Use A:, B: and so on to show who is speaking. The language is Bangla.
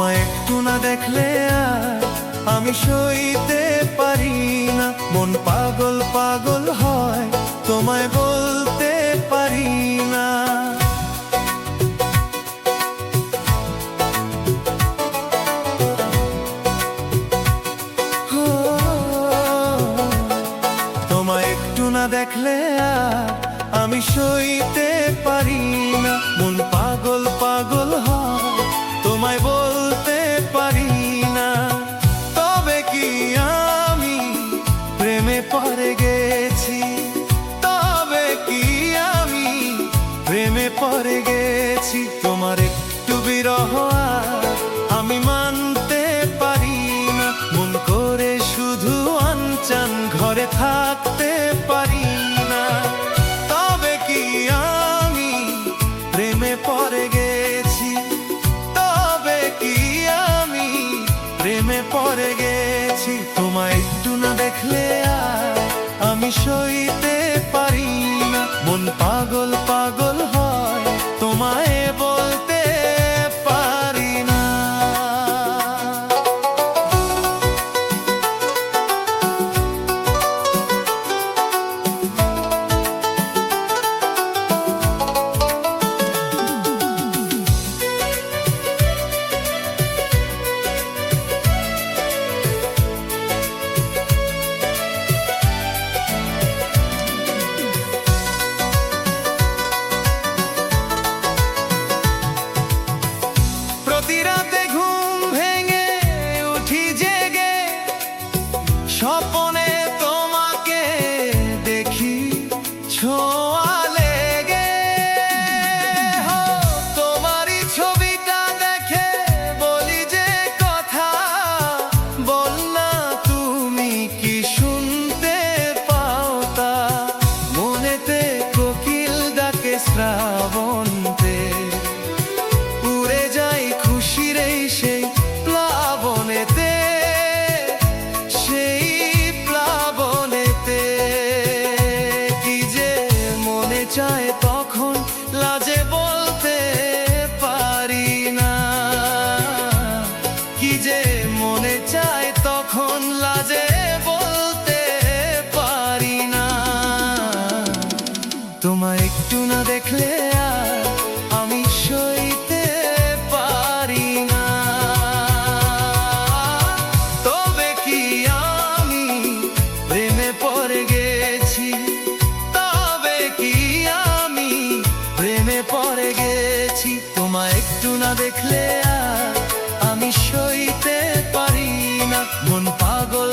A: তোমায় একটু না দেখলে আর আমি সইতে পারি না। মন পাগল পাগল হয়, তোমায় বলতে পারি না। তোমায় একটু না দেখলে আর আমি সইতে পারি না। মন পাগল পাগল হয়, তোমায় বলতে পারি না। তবে কি আমি প্রেমে পড়ে গেছি, তবে কি আমি প্রেমে পড়ে গেছি। তোমার একটু বিরহ আর আমি মানতে পারি না। মন করে শুধু আনচান ঘরে থাকতে পারি না। তবে কি আমি প্রেমে পড়ে গেছি, তবে কি আমি প্রেমে পড়ে গেছি। তোমায় একটু না দেখলে আর আমি সইতে পারি না। মন পাগল পাগল হয়, তোমায় বলতে পারি না। প্রতি রাতে ঘুম ভেঙে উঠি জেগে, স্বপ্নে তোমাকে দেখি ছোঁয়া লেগে। তোমারই ছবিটা দেখে বলি যে কথা, বল না তুমি কি শুনতে পাও তা। মনেতে কোকিল ডাকে শ্রাবন্তে, উড়ে যাই খুশির এই সেই প্লাবনেতে, সেই প্লাবনেতে। কি যে মনে চায় তখন লাজে বলতে পারি না। কি যে মনে চায় তখন লাজে বলতে পারি না। তোমায় একটু না দেখলে আর আমি সইতে পারি না। তবে কি আমি প্রেমে পড়ে গেছি, তবে কি আমি প্রেমে পড়ে গেছি। তোমায় একটু না দেখলে আর আমি সইতে পারি না। মন পাগল